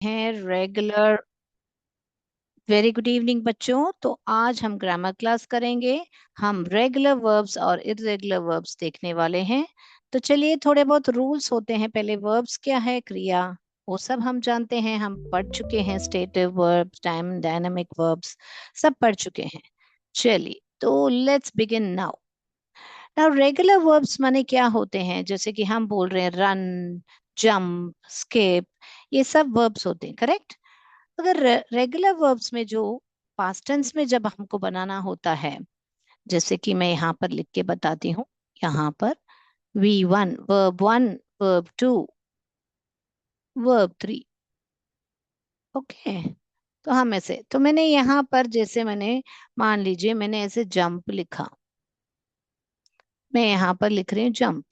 हैं regular. Very good evening बच्चों। तो आज हम ग्रामर क्लास करेंगे। हम रेगुलर वर्ब्स और इर्रेगुलर वर्ब्स देखने वाले हैं। तो चलिए, थोड़े बहुत रूल्स होते हैं। पहले वर्ब्स क्या है, क्रिया, वो सब हम जानते हैं, हम पढ़ चुके हैं। Stative verbs, time dynamic verbs सब पढ़ चुके हैं। चलिए, तो let's begin now. Now regular verbs माने क्या होते हैं? जैसे कि हम बोल रहे हैं रन, जंप, स्किप, ये सब वर्ब्स होते हैं, करेक्ट। अगर रेगुलर वर्ब्स में जो पास्ट टेंस में जब हमको बनाना होता है, जैसे कि मैं यहाँ पर लिख के बताती हूँ। यहाँ पर V1 वर्ब 2 वर्ब 3। ओके। तो हम ऐसे, तो मैंने यहाँ पर जैसे मैंने, मान लीजिए मैंने ऐसे जंप लिखा, मैं यहाँ पर लिख रही हूँ जंप।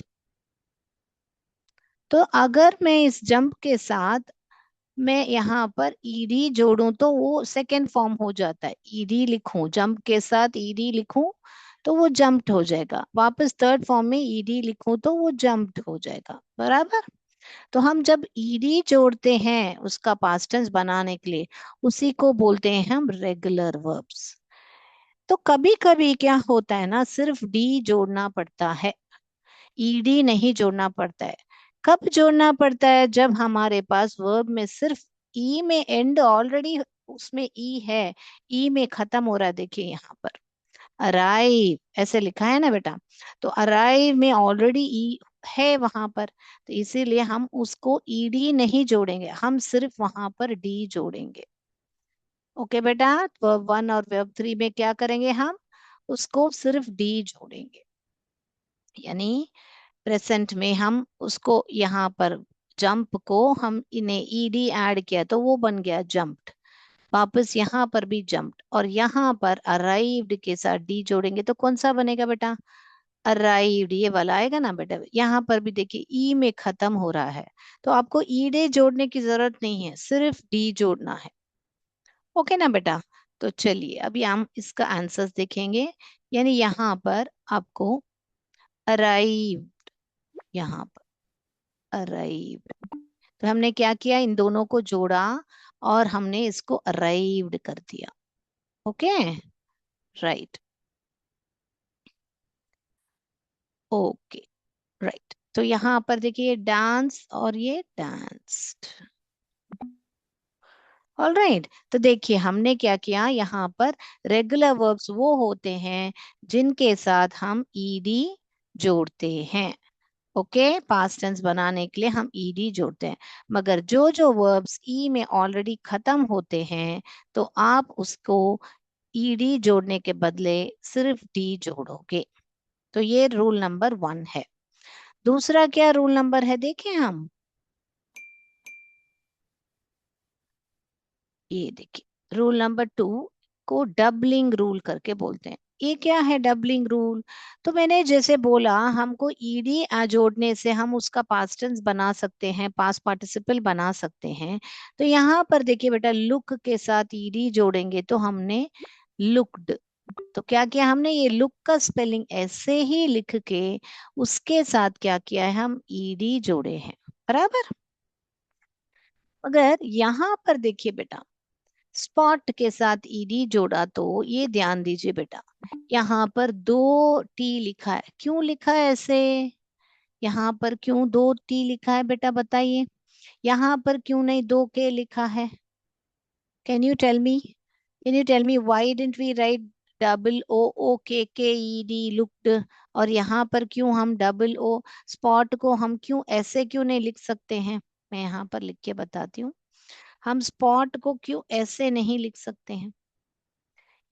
तो अगर मैं इस जंप के साथ मैं यहाँ पर ईडी जोड़ूं तो वो सेकेंड फॉर्म हो जाता है। ईडी लिखूं, जंप के साथ ईडी लिखूं तो वो जंप्ड हो जाएगा। वापस थर्ड फॉर्म में ईडी लिखूं तो वो जंप्ड हो जाएगा, बराबर। तो हम जब ईडी जोड़ते हैं उसका पास्ट टेंस बनाने के लिए, उसी को बोलते हैं हम रेगुलर वर्ब्स। तो कभी कभी क्या होता है ना, सिर्फ डी जोड़ना पड़ता है, ईडी नहीं जोड़ना पड़ता है। कब जोड़ना पड़ता है? जब हमारे पास वर्ब में सिर्फ ई में एंड ऑलरेडी उसमें ई है, ई में खत्म हो रहा है। देखिए यहाँ पर अराइव ऐसे लिखा है ना बेटा, तो अराइव में ऑलरेडी ई है वहां पर, तो इसीलिए हम उसको ईडी नहीं जोड़ेंगे, हम सिर्फ वहां पर डी जोड़ेंगे। ओके बेटा, वर्ब 1 और वर्ब 3 में क्या करेंगे, हम उसको सिर्फ डी जोड़ेंगे। यानी प्रेजेंट में हम उसको यहाँ पर जंप को हम इन्हें ईडी ऐड किया तो वो बन गया जंप्ड। वापस यहाँ पर भी जंप्ड, और यहाँ पर अराइव्ड के साथ डी जोड़ेंगे तो कौन सा बनेगा बेटा, अराइव्ड, ये वाला आएगा ना बेटा। यहाँ पर भी देखिए ई में खत्म हो रहा है, तो आपको ईडे जोड़ने की जरूरत नहीं है, सिर्फ डी जोड़ना है। ओके ना बेटा। तो चलिए अभी हम इसका आंसर देखेंगे। यानी यहाँ पर आपको अराइव, यहाँ पर अराइव, तो हमने क्या किया, इन दोनों को जोड़ा और हमने इसको अराइव्ड कर दिया। Okay, right. Okay, right. तो यहाँ पर देखिए डांस और ये डांस्ड। All right. तो देखिए हमने क्या किया यहाँ पर, रेगुलर वर्ब्स वो होते हैं जिनके साथ हम ईडी जोड़ते हैं। ओके, पास्ट टेंस बनाने के लिए हम ईडी जोड़ते हैं। मगर जो जो वर्ब्स ई में ऑलरेडी खत्म होते हैं, तो आप उसको ईडी जोड़ने के बदले सिर्फ डी जोड़ोगे। तो ये रूल नंबर 1 है। दूसरा क्या रूल नंबर है, देखें हम, ये देखिए रूल नंबर 2 को डबलिंग रूल करके बोलते हैं। ये क्या है डबलिंग रूल? तो मैंने जैसे बोला, हमको ईडी जोड़ने से हम उसका पास्ट टेंस बना सकते हैं, पास्ट पार्टिसिपल बना सकते हैं। तो यहाँ पर देखिए बेटा, लुक के साथ ईडी जोड़ेंगे तो हमने लुक्ड। तो क्या किया हमने, ये लुक का स्पेलिंग ऐसे ही लिख के उसके साथ क्या किया है, हम ईडी जोड़े हैं, बराबर। मगर यहाँ पर देखिए बेटा, स्पॉट के साथ ईडी जोड़ा तो ये ध्यान दीजिए बेटा, यहाँ पर दो टी लिखा है। क्यों लिखा है ऐसे? यहाँ पर क्यों दो टी लिखा है बेटा, बताइए। यहाँ पर क्यों नहीं दो के लिखा है? Can you tell me, can you tell me why didn't we write double O, O के ई डी, लुक्ड? और यहाँ पर क्यों हम डबल ओ, स्पॉट को हम क्यों ऐसे क्यों नहीं लिख सकते हैं? मैं यहाँ पर लिख के बताती हूँ। हम स्पॉट को क्यों ऐसे नहीं लिख सकते हैं?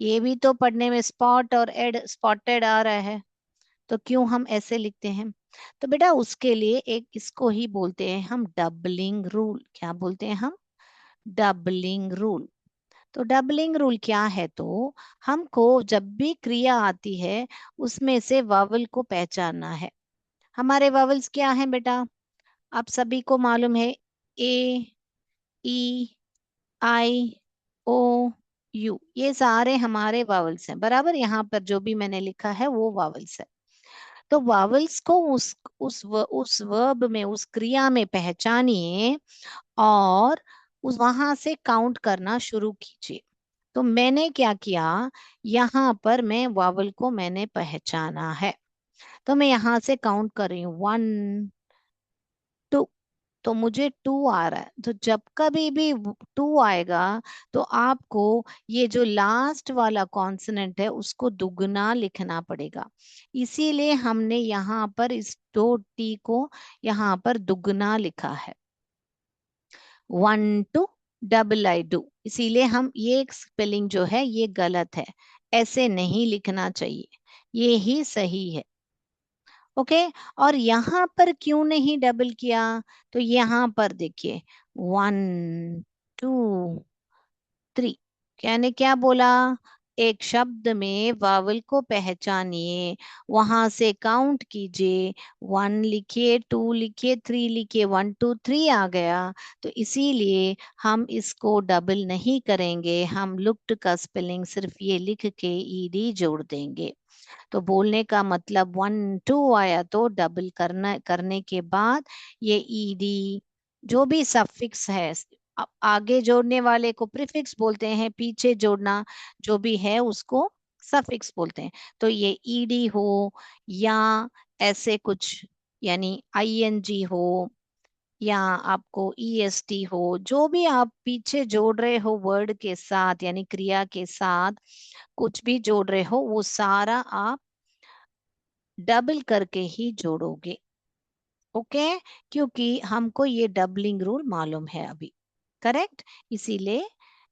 ये भी तो पढ़ने में स्पॉट और एड, स्पॉटेड आ रहा है, तो क्यों हम ऐसे लिखते हैं? तो बेटा उसके लिए एक इसको ही बोलते हैं हम डबलिंग रूल। क्या बोलते हैं हम? Doubling rule. तो डबलिंग रूल क्या है, तो हमको जब भी क्रिया आती है उसमें से वावल को पहचानना है। हमारे वावल्स क्या हैं बेटा, आप सभी को मालूम है, ए, ई, आई, ओ, यू, ये सारे हमारे वावल्स हैं, बराबर। यहाँ पर जो भी मैंने लिखा है वो वावल्स है। तो वावल्स को उस वर्ब में, उस क्रिया में पहचानिए, और उस वहां से काउंट करना शुरू कीजिए। तो मैंने क्या किया, यहाँ पर मैं वावल को मैंने पहचाना है, तो मैं यहाँ से काउंट कर रही हूँ, 1 2। तो मुझे 2 आ रहा है, तो जब कभी भी 2 आएगा तो आपको ये जो लास्ट वाला कॉन्सोनेंट है उसको दुगना लिखना पड़ेगा। इसीलिए हमने यहाँ पर इस 2 T को यहाँ पर दुगना लिखा है, 1 2 I do। इसीलिए हम ये स्पेलिंग जो है ये गलत है, ऐसे नहीं लिखना चाहिए, ये ही सही है। ओके। और यहाँ पर क्यों नहीं डबल किया, तो यहाँ पर देखिए 1 2 3, यानी क्या बोला, एक शब्द में वावल को पहचानिए, वहां से काउंट कीजिए, 1 लिखिए, 2 लिखिए, 3 लिखिए, 1 2 3 आ गया। तो इसीलिए हम इसको डबल नहीं करेंगे, हम लुक्ड का स्पेलिंग सिर्फ ये लिख के ईडी जोड़ देंगे। तो बोलने का मतलब 1 2 आया तो डबल करने के बाद ये ईडी, जो भी सफिक्स है, आगे जोड़ने वाले को प्रीफिक्स बोलते हैं, पीछे जोड़ना जो भी है उसको सफिक्स बोलते हैं। तो ये ईडी हो या ऐसे कुछ, यानी आईएनजी हो या आपको ईएसटी हो, जो भी आप पीछे जोड़ रहे हो वर्ड के साथ, यानी क्रिया के साथ कुछ भी जोड़ रहे हो, वो सारा आप डबल करके ही जोड़ोगे। ओके। क्योंकि हमको ये डबलिंग रूल मालूम है अभी, करेक्ट। इसीलिए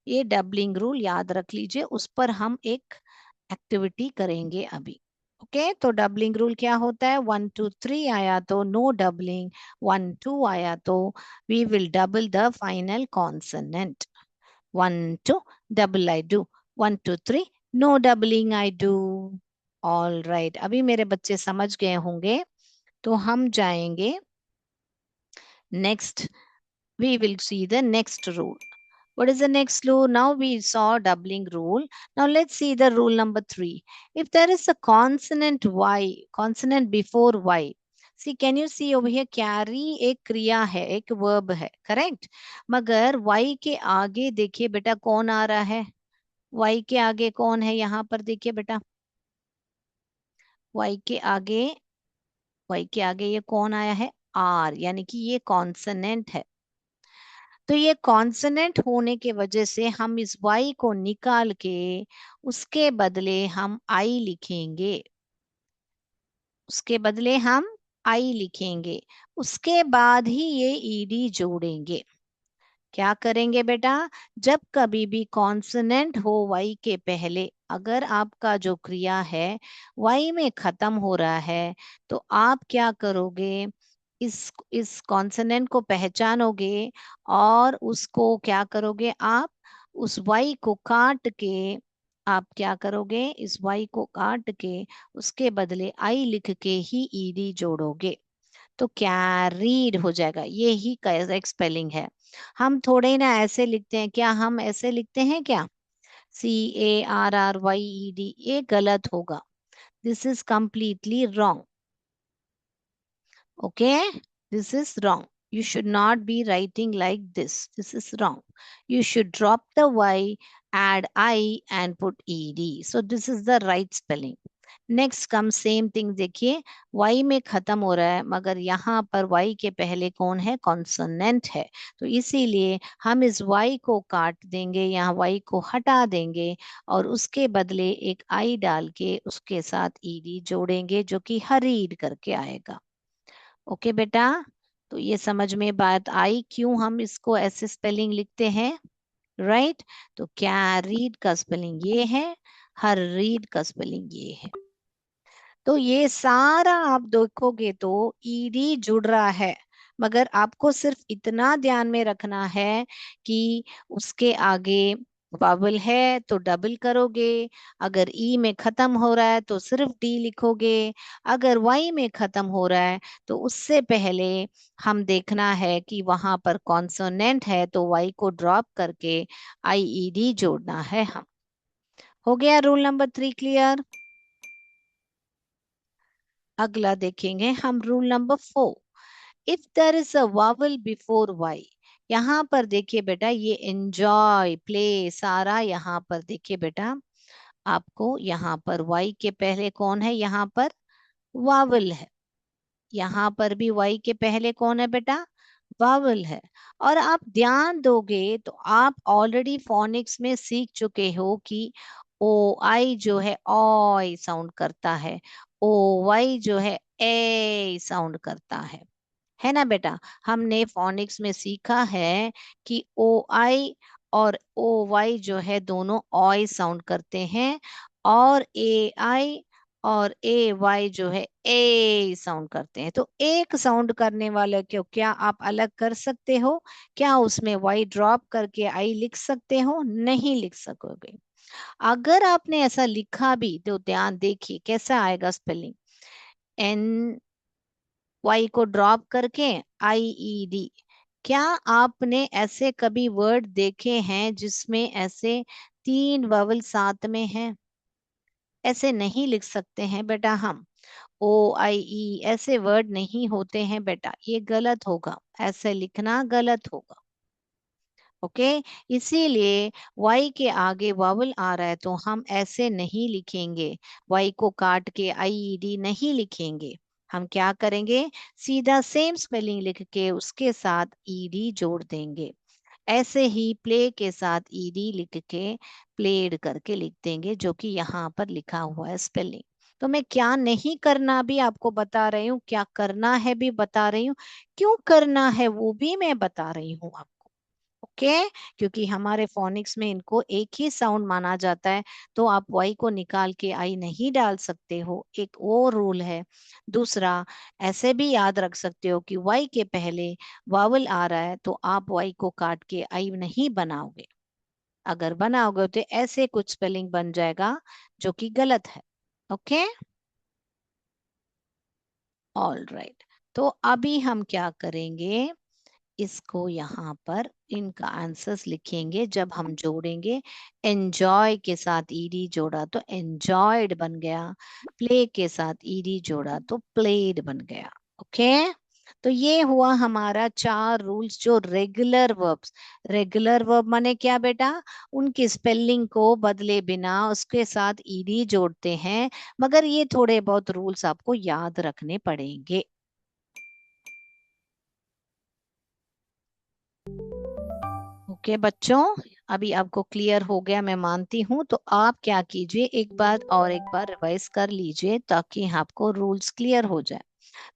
ये डबलिंग रूल याद रख लीजिए, उस पर हम एक एक्टिविटी करेंगे अभी। ओके। तो डबलिंग रूल क्या होता है, 1 2 3 आया तो नो डबलिंग, 1 2 आया तो we will double the final consonant. 1 2 double I do, 1 2 3 no doubling I do. All right, अभी मेरे बच्चे समझ गए होंगे। तो हम जाएंगे next, we will see the next rule. What is the next rule? Now we saw doubling rule. Now let's see the rule number 3. If there is a consonant Y, consonant before Y. See, can you see over here? Carry एक क्रिया है, एक verb है, correct? मगर Y के आगे देखिए बेटा कौन आ रहा है, Y के आगे कौन है यहाँ पर देखिए बेटा, Y के आगे, Y के आगे ये कौन आया है, R, यानी कि ये कॉन्सोनेंट है। तो ये कॉन्सोनेंट होने के वजह से हम इस वाई को निकाल के उसके बदले हम आई लिखेंगे, उसके बदले हम आई लिखेंगे, उसके बाद ही ये ईडी जोड़ेंगे। क्या करेंगे बेटा, जब कभी भी कॉन्सोनेंट हो वाई के पहले, अगर आपका जो क्रिया है वाई में खत्म हो रहा है, तो आप क्या करोगे, इस कॉन्सोनेंट को पहचानोगे और उसको क्या करोगे आप, उस वाई को काट के, आप क्या करोगे, इस वाई को काट के उसके बदले आई लिख के ही ईडी जोड़ोगे, तो कैरीड हो जाएगा। ये ही करेक्ट स्पेलिंग है। हम थोड़े ना ऐसे लिखते हैं, क्या हम ऐसे लिखते हैं क्या, CARRYED, ये गलत होगा, this is completely wrong. Okay, this is wrong. You should not be writing like this. This is wrong. You should drop the Y, add I and put ED. So this is the right spelling. Next come same thing देखिए, Y में खत्म हो रहा है मगर यहाँ पर Y के पहले कौन है, कॉन्सोनेंट है, तो इसीलिए हम इस Y को काट देंगे, यहाँ Y को हटा देंगे और उसके बदले एक I डाल के उसके साथ ED जोड़ेंगे, जो कि हरीड करके आएगा। ओके बेटा, तो ये समझ में बात आई क्यों हम इसको ऐसे स्पेलिंग लिखते हैं, राइट। तो कैरीड का स्पेलिंग ये है, हर रीड का स्पेलिंग ये है। तो ये सारा आप देखोगे तो ईडी जुड़ रहा है, मगर आपको सिर्फ इतना ध्यान में रखना है कि उसके आगे वावल है तो डबल करोगे, अगर ई में खत्म हो रहा है तो सिर्फ डी लिखोगे, अगर वाई में खत्म हो रहा है तो उससे पहले हम देखना है कि वहां पर कॉन्सोनेंट है तो वाई को ड्रॉप करके आईईडी जोड़ना है हम। हो गया रूल नंबर 3 क्लियर। अगला देखेंगे हम rule number 4। If there is a vowel before Y, यहाँ पर देखिए बेटा, ये एंजॉय, प्ले, सारा यहाँ पर देखिए बेटा, आपको यहाँ पर वाई के पहले कौन है, यहाँ पर वावल है। यहाँ पर भी वाई के पहले कौन है बेटा, वावल है। और आप ध्यान दोगे तो आप ऑलरेडी फोनिक्स में सीख चुके हो कि ओ आई जो है ऑय साउंड करता है, ओ वाई जो है ए साउंड करता है ना बेटा। हमने फोनिक्स में सीखा है कि ओ आई और ओ वाई जो है दोनों ऑय साउंड करते हैं, और ए आई और ए वाई जो है ए साउंड करते हैं। तो एक साउंड करने वाले को क्या आप अलग कर सकते हो? क्या उसमें वाई ड्रॉप करके आई लिख सकते हो? नहीं लिख सकोगे। अगर आपने ऐसा लिखा भी तो ध्यान देखिए कैसा आएगा स्पेलिंग, एन वाई को ड्रॉप करके आई ई डी। क्या आपने ऐसे कभी वर्ड देखे हैं जिसमें ऐसे तीन ववल साथ में हैं? ऐसे नहीं लिख सकते हैं बेटा हम। ओ आई ई ऐसे वर्ड नहीं होते हैं बेटा, ये गलत होगा, ऐसे लिखना गलत होगा। ओके, इसीलिए वाई के आगे वावल आ रहा है तो हम ऐसे नहीं लिखेंगे, वाई को काट के आईईडी नहीं लिखेंगे। हम क्या करेंगे, सीधा सेम स्पेलिंग लिख के उसके साथ ईडी जोड़ देंगे। ऐसे ही प्ले के साथ ईडी लिख के प्लेड करके लिख देंगे, जो कि यहाँ पर लिखा हुआ है स्पेलिंग। तो मैं क्या नहीं करना भी आपको बता रही हूँ, क्या करना है भी बता रही हूँ, क्यों करना है वो भी मैं बता रही हूँ आपको। ओके, क्योंकि हमारे फोनिक्स में इनको एक ही साउंड माना जाता है, तो आप वाई को निकाल के आई नहीं डाल सकते हो, एक वो रूल है। दूसरा, ऐसे भी याद रख सकते हो कि वाई के पहले वावल आ रहा है तो आप वाई को काट के आई नहीं बनाओगे। अगर बनाओगे तो ऐसे कुछ स्पेलिंग बन जाएगा जो कि गलत है। Okay, all right. तो अभी हम क्या करेंगे, इसको यहाँ पर इनका आंसर्स लिखेंगे जब हम जोड़ेंगे। एंजॉय के साथ ईडी जोड़ा तो एंजॉयड बन गया, प्ले के साथ ईडी जोड़ा तो प्लेड बन गया। ओके, तो ये हुआ हमारा चार रूल्स जो रेगुलर वर्ब्स। रेगुलर वर्ब माने क्या बेटा, उनकी स्पेलिंग को बदले बिना उसके साथ ईडी जोड़ते हैं, मगर ये थोड़े बहुत रूल्स आपको याद रखने पड़ेंगे। ओके बच्चों, अभी आपको क्लियर हो गया मैं मानती हूँ। तो आप क्या कीजिए, एक बार और एक बार रिवाइज कर लीजिए ताकि आपको रूल्स क्लियर हो जाए।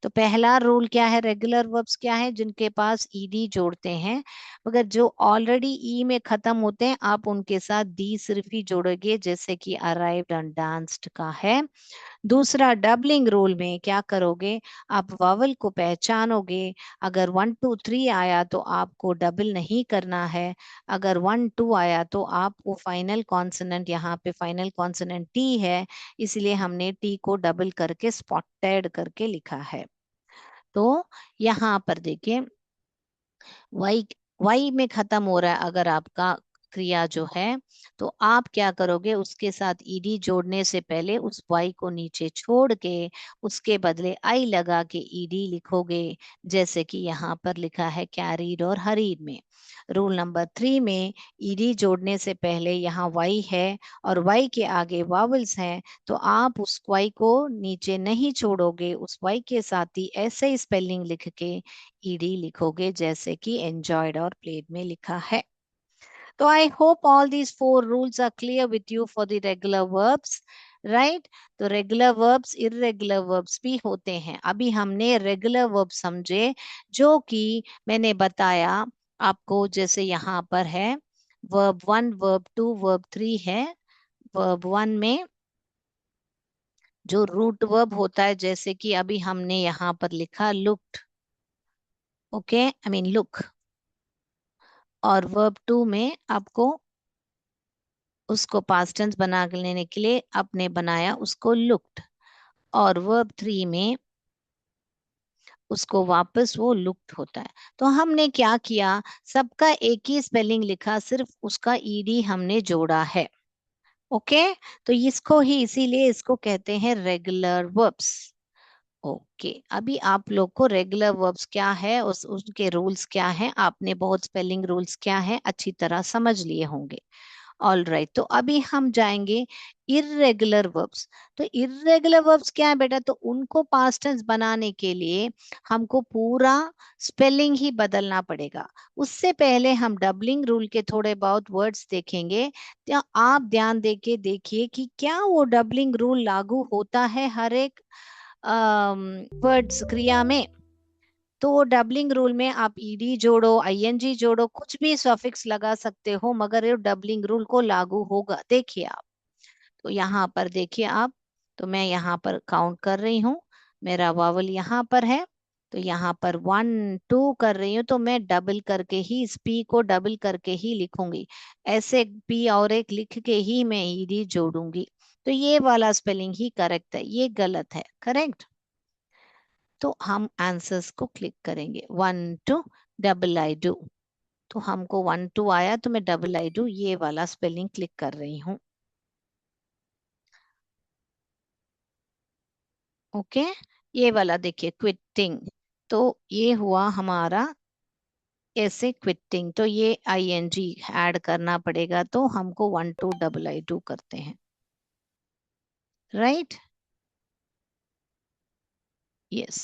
तो पहला रूल क्या है, रेगुलर वर्ब्स क्या है, जिनके पास ईडी जोड़ते हैं, मगर जो ऑलरेडी ई में खत्म होते हैं आप उनके साथ डी सिर्फ ही जोड़ोगे, जैसे कि अराइव्ड एंड डांस्ड का है। दूसरा, डबलिंग रूल में क्या करोगे, आप वावल को पहचानोगे। अगर 1 2 3 आया तो आपको डबल नहीं करना है। अगर 1 2 आया तो आप वो फाइनल कॉन्सोनेंट, यहाँ पे फाइनल कॉन्सोनेंट टी है, इसलिए हमने टी को डबल करके स्पॉटेड करके लिखा है। तो यहाँ पर देखिए, वाई वाई में खत्म हो रहा है अगर आपका क्रिया जो है, तो आप क्या करोगे, उसके साथ ईडी जोड़ने से पहले उस वाई को नीचे छोड़ के उसके बदले आई लगा के ईडी लिखोगे, जैसे कि यहाँ पर लिखा है कैरीड और हरीड में। रूल नंबर 3 में ईडी जोड़ने से पहले यहाँ वाई है और वाई के आगे वावल्स हैं, तो आप उस वाई को नीचे नहीं छोड़ोगे, उस वाई के साथ ही ऐसे ही स्पेलिंग लिख के ईडी लिखोगे, जैसे कि एंजॉयड और प्लेड में लिखा है। तो I hope all these 4 rules are clear with you for the regular verbs, right. तो रेगुलर वर्ब्स इररेगुलर वर्ब्स भी होते हैं। अभी हमने रेगुलर वर्ब समझे, जो कि मैंने बताया आपको, जैसे यहाँ पर है वर्ब 1, वर्ब 2, वर्ब 3 है। वर्ब 1 में जो रूट वर्ब होता है, जैसे कि अभी हमने यहाँ पर लिखा looked, okay, I mean look. और वर्ब 2 में आपको उसको पास्ट टेंस बना लेने के लिए आपने बनाया उसको लुक्ड, और वर्ब 3 में उसको वापस वो लुक्ड होता है। तो हमने क्या किया, सबका एक ही स्पेलिंग लिखा, सिर्फ उसका ईडी हमने जोड़ा है। ओके, तो इसको ही, इसीलिए इसको कहते हैं रेगुलर वर्ब्स। ओके, अभी आप लोग को रेगुलर वर्ब्स क्या है, उसके रूल्स क्या हैं, आपने बहुत स्पेलिंग रूल्स क्या है अच्छी तरह समझ लिए होंगे। ऑल राइट, तो अभी हम जाएंगे इर्रेगुलर वर्ब्स। तो इर्रेगुलर वर्ब्स क्या है बेटा, तो उनको पास्ट टेंस बनाने के लिए हमको पूरा स्पेलिंग ही बदलना पड़ेगा। उससे पहले हम डबलिंग रूल के थोड़े बहुत वर्ड्स देखेंगे। तो आप ध्यान देके देखिए कि क्या वो डबलिंग रूल लागू होता है हर एक वर्ड्स क्रिया में। तो डबलिंग रूल में आप ईडी जोड़ो, आईएनजी जोड़ो, कुछ भी सफिक्स लगा सकते हो, मगर ये डबलिंग रूल को लागू होगा। देखिए आप, तो यहाँ पर देखिए आप, तो मैं यहाँ पर काउंट कर रही हूँ, मेरा वावल यहाँ पर है, तो यहाँ पर 1 2 कर रही हूँ, तो मैं डबल करके ही इस पी को डबल करके ही लिखूंगी। ऐसे पी और एक लिख के ही मैं ईडी जोड़ूंगी। तो ये वाला स्पेलिंग ही करेक्ट है, ये गलत है, करेक्ट। तो हम आंसर्स को क्लिक करेंगे। 1 2 डबल आई डू, तो हमको 1 2 आया, तो मैं डबल आई डू ये वाला स्पेलिंग क्लिक कर रही हूँ। ओके, ये वाला देखिए क्विटिंग, तो ये हुआ हमारा ऐसे क्विटिंग, तो ये आईएनजी ऐड करना पड़ेगा, तो हमको 1 2 डबल आई डू करते हैं, राइट। यस,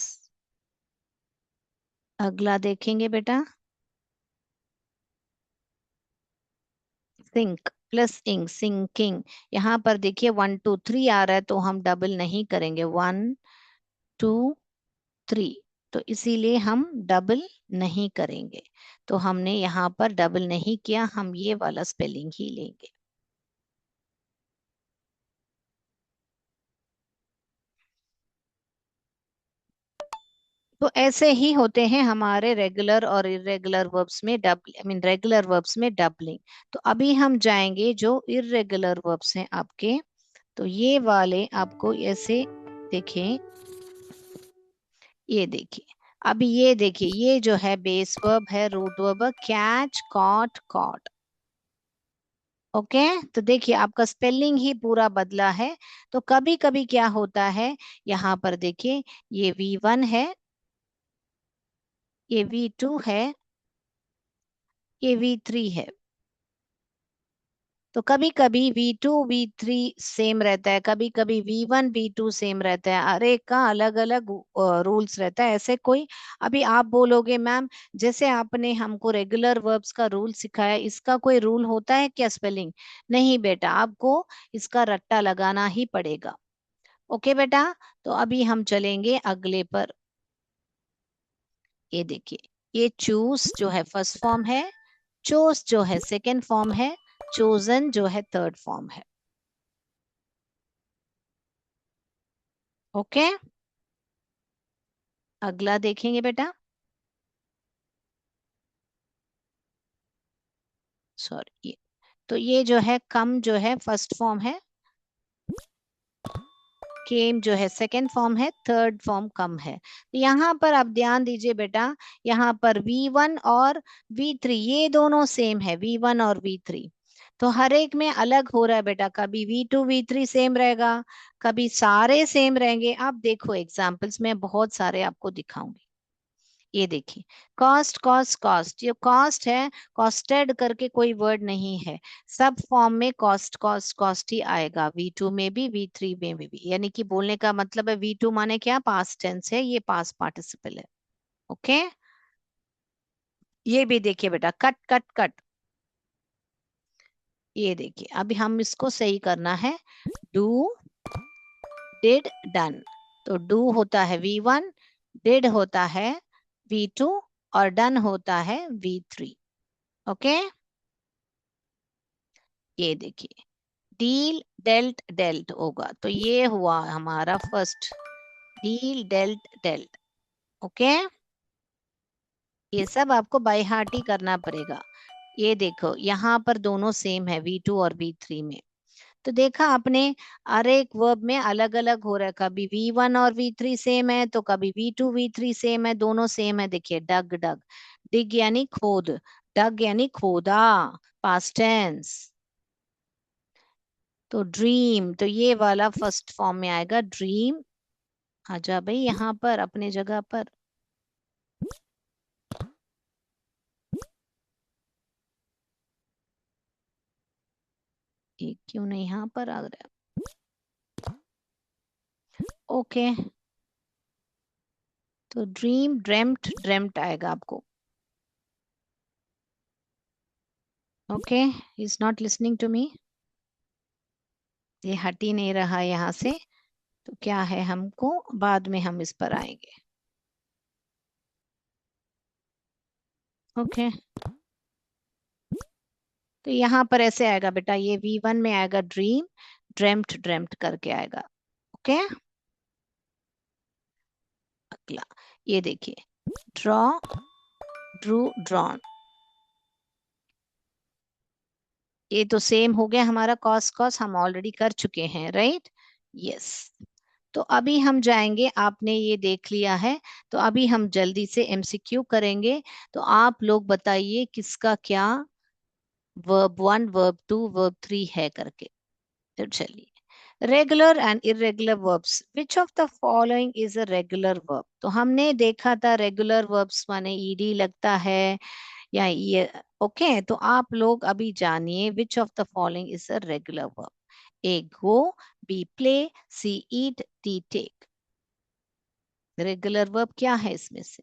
अगला देखेंगे बेटा, सिंक प्लस इंक, सिंकिंग। यहाँ पर देखिए 1 2 3 आ रहा है, तो हम डबल नहीं करेंगे, 1 2 3, तो इसीलिए हम डबल नहीं करेंगे। तो हमने यहाँ पर डबल नहीं किया, हम ये वाला स्पेलिंग ही लेंगे। तो ऐसे ही होते हैं हमारे रेगुलर और इरेगुलर वर्ब्स में double, I mean regular verbs में डबलिंग। तो अभी हम जाएंगे जो इरेगुलर वर्ब्स हैं आपके, तो ये वाले आपको ऐसे देखें, ये देखिए, अभी ये देखिए, ये जो है बेस वर्ब है, रूट वर्ब है, कैच कॉट कॉट। ओके, तो देखिए आपका स्पेलिंग ही पूरा बदला है। तो कभी कभी क्या होता है, यहाँ पर देखिए, ये V1 है, ये V2 है, ये V3 है। तो कभी कभी V2 V3 सेम रहता है, कभी कभी V1 V2 सेम रहता है, हर एक का अलग अलग रूल्स रहता है। ऐसे कोई, अभी आप बोलोगे मैम जैसे आपने हमको रेगुलर वर्ब्स का रूल सिखाया, इसका कोई रूल होता है क्या स्पेलिंग? नहीं बेटा, आपको इसका रट्टा लगाना ही पड़ेगा। ओके बेटा, तो अभी हम चलेंगे अगले पर। ये देखिए, ये चूज जो है फर्स्ट फॉर्म है, चोस जो है सेकंड फॉर्म है, चोजन जो है थर्ड फॉर्म है। ओके, अगला देखेंगे बेटा, सॉरी ये, तो ये जो है कम जो है फर्स्ट फॉर्म है, केम जो है सेकंड फॉर्म है, थर्ड फॉर्म कम है। तो यहाँ पर आप ध्यान दीजिए बेटा, यहाँ पर V1 और V3 ये दोनों सेम है, V1 और V3। तो हर एक में अलग हो रहा है बेटा, कभी V2 V3 सेम रहेगा, कभी सारे सेम रहेंगे। आप देखो एग्जाम्पल्स में बहुत सारे आपको दिखाऊंगी। ये देखिए, कॉस्ट कॉस्ट कॉस्ट, ये कॉस्ट है, कॉस्टेड करके कोई वर्ड नहीं है, सब फॉर्म में कॉस्ट कॉस्ट कॉस्ट ही आएगा, V2 में भी V3 में भी। यानी कि बोलने का मतलब है V2 माने क्या, पास्ट टेंस है, ये पास्ट पार्टिसिपल है। ओके, ये भी देखिए बेटा, कट कट कट, ये देखिए, अभी हम इसको सही करना है। डू डिड डन, तो डू होता है V1, डिड होता है V2, और डन होता है V3। ओके, ये देखिए, डील डेल्ट डेल्ट होगा, तो ये हुआ हमारा first, deal dealt dealt. Okay, ये सब आपको बाय हार्ट ही करना पड़ेगा। ये देखो यहाँ पर दोनों सेम है, V2 और V3 में। तो देखा आपने, हर एक वर्ब में अलग अलग हो रहा है, कभी V1 और V3 सेम है, तो कभी V2 V3 सेम है, दोनों सेम है। देखिए, डग डग, डिग यानी खोद, डग यानी खोदा, पास्ट टेंस। तो ड्रीम, तो ये वाला फर्स्ट फॉर्म में आएगा, ड्रीम आजा भाई यहाँ पर अपने जगह पर। ये क्यों नहीं यहाँ पर आ रहा? ओके, तो ड्रीम, ड्रेम्ट, ड्रेम्ट आएगा आपको। Okay, is not listening to me. ये हट ही नहीं रहा यहाँ से। तो क्या है, हमको बाद में हम इस पर आएंगे। ओके, तो यहाँ पर ऐसे आएगा बेटा, ये V1 में आएगा ड्रीम, ड्रेम्ट, ड्रेम्ट करके आएगा। ओके, अगला ये देखिए, ड्रॉ, ड्रू, ड्रॉन। ये तो सेम हो गया हमारा, कॉस कॉस हम ऑलरेडी कर चुके हैं, राइट। यस। तो अभी हम जाएंगे, आपने ये देख लिया है, तो अभी हम जल्दी से MCQ करेंगे। तो आप लोग बताइए किसका क्या वर्ब 1, वर्ब 2, वर्ब 3 है करके। तो चलिए, regular and irregular verbs, which of the following is a regular verb. तो हमने देखा था रेगुलर वर्ब्स माने ईडी लगता है या ये। ओके, तो आप लोग अभी जानिए, which of the following is a regular verb. A go, B play, C eat, D take. Regular verb क्या है इसमें से?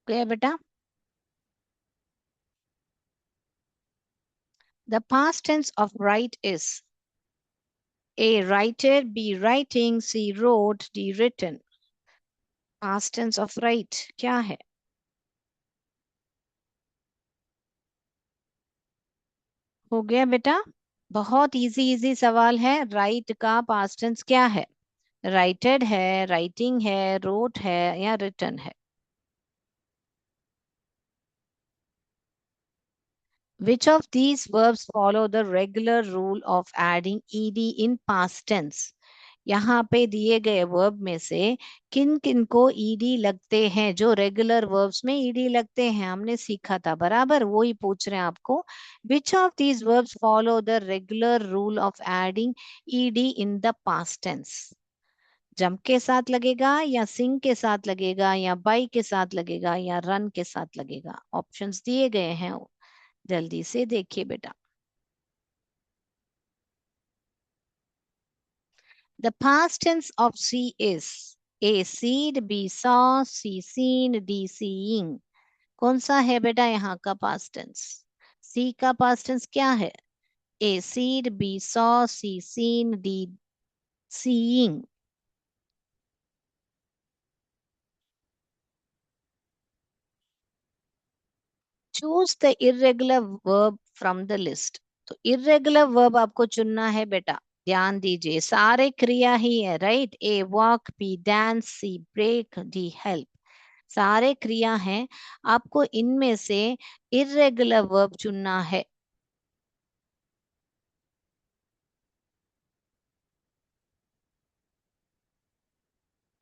क्या बेटा? The past tense of write is A writed, B writing, C wrote, D written. Past tense of write क्या है? हो गया बेटा, बहुत इजी इजी सवाल है। राइट का पास्ट टेंस क्या है? राइटेड है, राइटिंग है, रोट है या रिटन है? Which of these verbs follow the regular rule of adding ed in past tense? यहाँ पे दिए गए वर्ब में से किन किन को ईडी लगते हैं? जो रेगुलर वर्ब्स में ईडी लगते हैं हमने सीखा था, बराबर वो ही पूछ रहे हैं आपको। Which of these verbs follow the regular rule of adding E D in the past tense? Jump के साथ लगेगा या सिंग के साथ लगेगा या बाई के साथ लगेगा या रन के साथ लगेगा? ऑप्शंस दिए गए हैं, जल्दी से देखिए बेटा। The past tense of see is A seed, B saw, C seen, D seeing। कौन सा है बेटा यहाँ का पास्ट टेंस? सी का पास्ट टेंस क्या है? A seed, B saw, C seen, D seeing. Choose the irregular verb from the list. तो इरेगुलर वर्ब आपको चुनना है बेटा, ध्यान दीजिए, सारे क्रिया ही है, right. A walk, B dance, C break, D help. सारे क्रिया हैं, आपको इनमें से इरेगुलर वर्ब चुनना है।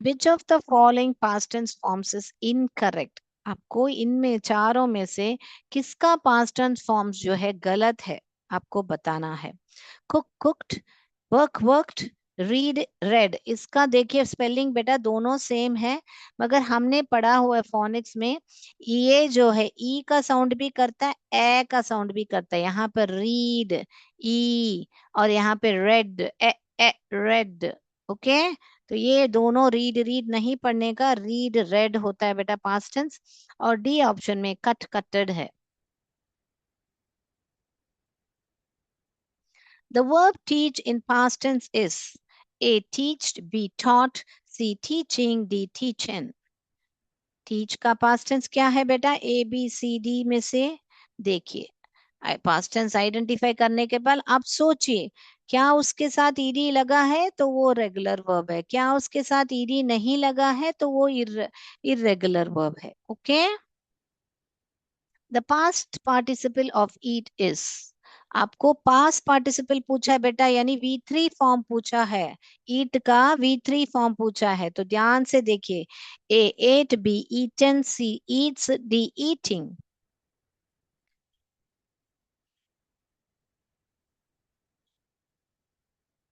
Which of the following past tense forms is incorrect. आपको इनमें चारों में से किसका पास्ट टेंस फॉर्म्स जो है गलत है, आपको बताना है। Cook cooked, work worked, read red. इसका देखिए स्पेलिंग बेटा दोनों सेम है, मगर हमने पढ़ा हुआ है फोनिक्स में, ये जो है ई का साउंड भी करता है, ए का साउंड भी करता है। यहाँ पर रीड ई, और यहाँ पे रेड ए, ए रेड। ओके, तो ये दोनों रीड रीड नहीं पढ़ने का, रीड रेड होता है बेटा पास्ट टेंस। और डी ऑप्शन में कट कटेड है। The verb teach in past tense is A teached, B taught, C teaching, D teachen। Teach का पास्ट टेंस क्या है बेटा? ABCD में से देखिए, पास्ट टेंस आइडेंटिफाई करने के बाद आप सोचिए, क्या उसके साथ ईडी लगा है तो वो रेगुलर वर्ब है, क्या उसके साथ ईडी नहीं लगा है तो वो इरेगुलर वर्ब है। Okay, the past participle of eat is. आपको पास्ट पार्टिसिपल पूछा है बेटा, यानी V3 फॉर्म पूछा है। ईट का V3 फॉर्म पूछा है, तो ध्यान से देखिए। A ate, B eaten, C eats, D eating।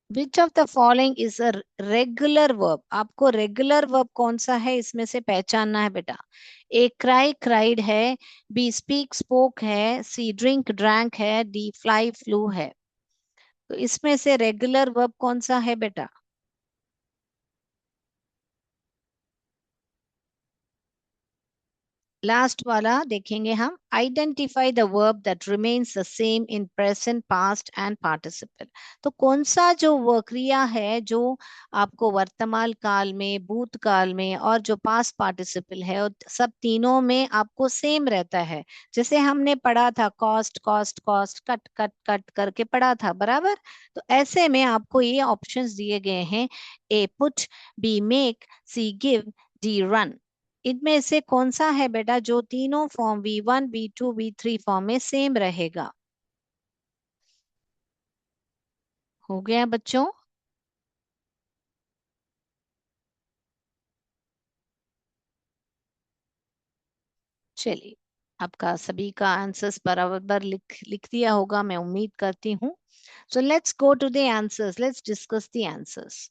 Which of the following is a regular verb? आपको रेगुलर वर्ब कौन सा है इसमें से पहचानना है बेटा। ए क्राई क्राइड है, बी स्पीक स्पोक है, सी ड्रिंक ड्रैंक है, डी फ्लाई फ्लू है। तो इसमें से रेगुलर वर्ब कौन सा है बेटा? लास्ट वाला देखेंगे हम। Identify the verb that remains the same in present past and participle. तो कौन सा जो क्रिया है जो आपको वर्तमान काल में, भूतकाल में और जो पास्ट पार्टिसिपल है, और सब तीनों में आपको सेम रहता है। जैसे हमने पढ़ा था cost cost cost, cut cut cut करके पढ़ा था, बराबर। तो ऐसे में आपको ये ऑप्शंस दिए गए हैं। ए put, be make, C give, D run. इनमें से कौन सा है बेटा जो तीनों form V1 V2 V3 form में सेम रहेगा? हो गया बच्चों? चलिए, आपका सभी का आंसर्स बराबर लिख लिख दिया होगा, मैं उम्मीद करती हूँ। So let's go to the answers, let's discuss the answers.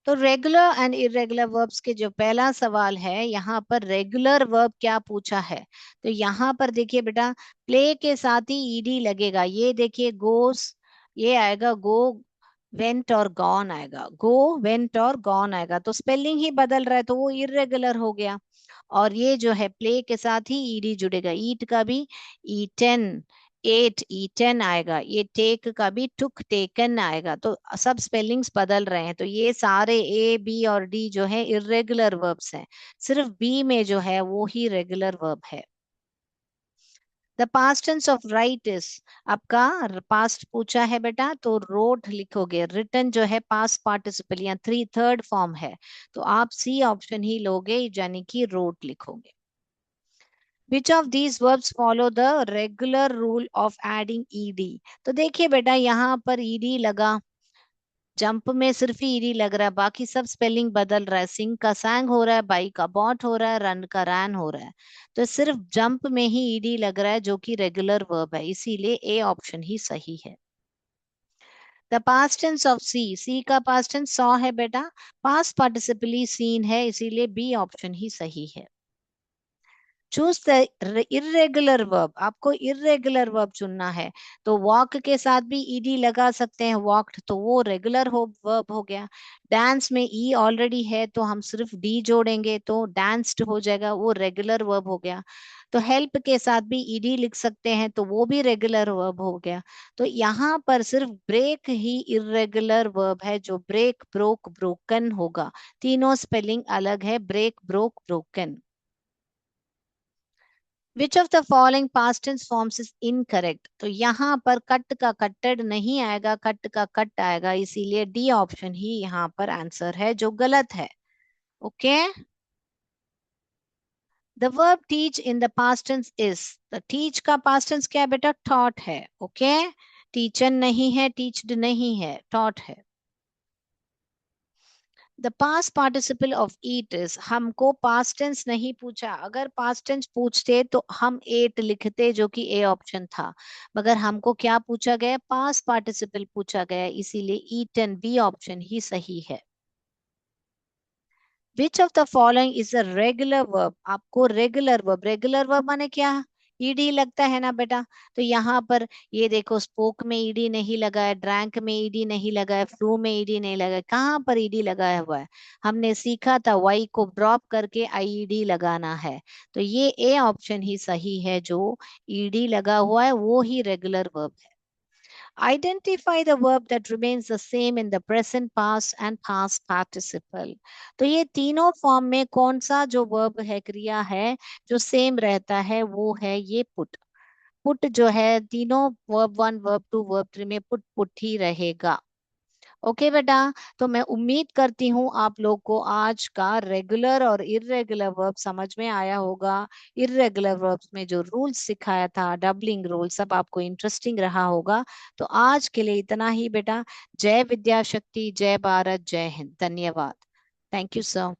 तो रेगुलर एंड इरेगुलर वर्ब्स के जो पहला सवाल है, यहाँ पर रेगुलर वर्ब क्या पूछा है? तो यहाँ पर देखिए बेटा, प्ले के साथ ही ईडी लगेगा। ये देखिए गोस, ये आएगा गो वेंट और गॉन आएगा, गो वेंट और गॉन आएगा। तो स्पेलिंग ही बदल रहा है, तो वो इरेगुलर हो गया। और ये जो है प्ले के साथ ही ईडी जुड़ेगा, ईट का भी ईटेन, एट ईटेन आएगा। ये टेक का भी टुक टेकन आएगा। तो सब स्पेलिंग्स बदल रहे हैं। तो ये सारे ए बी और डी जो है इरेगुलर वर्ब्स हैं। सिर्फ बी में जो है वो ही रेगुलर वर्ब है। The past tense of write is, आपका पास्ट पूछा है बेटा, तो रोट लिखोगे। रिटन जो है पास्ट पार्टिसिपल या थ्री थर्ड फॉर्म है, तो आप सी ऑप्शन ही लोगे, यानी कि रोट लिखोगे। Which of these verbs follow the regular rule of adding ed? तो देखिए बेटा, यहाँ पर ed लगा, जंप में सिर्फ ही ईडी लग रहा है, बाकी सब स्पेलिंग बदल रहा है। सिंग का सैंग हो रहा है, बाई का बॉट हो रहा है, रन का रैन हो रहा है। तो सिर्फ जंप में ही ईडी लग रहा है, जो कि रेगुलर वर्ब है, इसीलिए ए ऑप्शन ही सही है। द पास्ट टेंस ऑफ सी, सी का पास्ट टेंस सॉ है बेटा, पास्ट पार्टिसिपली सीन है, इसीलिए बी ऑप्शन ही सही है। चूज द इरेगुलर वर्ब, आपको इरेगुलर वर्ब चुनना है। तो वॉक के साथ भी ईडी लगा सकते हैं, वॉक्ड, तो वो रेगुलर हो वर्ब हो गया। डांस में ई ऑलरेडी है, तो हम सिर्फ डी जोड़ेंगे, तो डांस्ड हो जाएगा, वो रेगुलर वर्ब हो गया। तो हेल्प के साथ भी ईडी लिख सकते हैं, तो वो भी रेगुलर वर्ब हो गया। तो यहाँ पर सिर्फ ब्रेक ही इरेगुलर वर्ब है, जो ब्रेक, ब्रोक, ब्रोकन होगा। तीनों स्पेलिंग अलग है, break, broke, broken. Which of the following past tense forms is incorrect? तो यहाँ पर कट का कट्टेड नहीं आएगा, कट का कट आएगा, इसीलिए डी ऑप्शन ही यहाँ पर आंसर है, जो गलत है। Okay. The verb teach in the past tense is, the teach का पास्ट टेंस क्या है बेटा? टॉट है। ओके, टीचन नहीं है, टीच्ड नहीं है, टॉट है। The past participle of eat is, हमको पास्ट टेंस नहीं पूछा। अगर पास्ट टेंस पूछते तो हम एट लिखते, जो कि ए ऑप्शन था। मगर हमको क्या पूछा गया? पास्ट पार्टिसिपल पूछा गया, इसीलिए ईटन बी ऑप्शन ही सही है। Which of the following is a regular verb? आपको रेगुलर वर्ब, रेगुलर वर्ब माने क्या? ईडी लगता है ना बेटा। तो यहाँ पर ये देखो, स्पोक में ईडी नहीं लगा है, ड्रैंक में ईडी नहीं लगा है, फ्लू में ईडी नहीं लगा है, कहाँ पर ईडी लगाया हुआ है? हमने सीखा था वाई को ड्रॉप करके आईडी लगाना है। तो ये ए ऑप्शन ही सही है, जो ईडी लगा हुआ है वो ही रेगुलर वर्ब है। Identify the verb that remains the same in the present, past and past participle. तो ये तीनों फॉर्म में कौन सा जो वर्ब है, क्रिया है, जो सेम रहता है, वो है ये पुट। पुट जो है तीनों verb one, verb two, verb three में पुट पुट ही रहेगा। ओके बेटा। तो मैं उम्मीद करती हूँ आप लोग को आज का रेगुलर और इरेगुलर वर्ब समझ में आया होगा। इरेगुलर वर्ब्स में जो रूल्स सिखाया था, डबलिंग रूल, सब आपको इंटरेस्टिंग रहा होगा। तो आज के लिए इतना ही बेटा। जय विद्या शक्ति, जय भारत, जय हिंद, धन्यवाद। Thank you sir.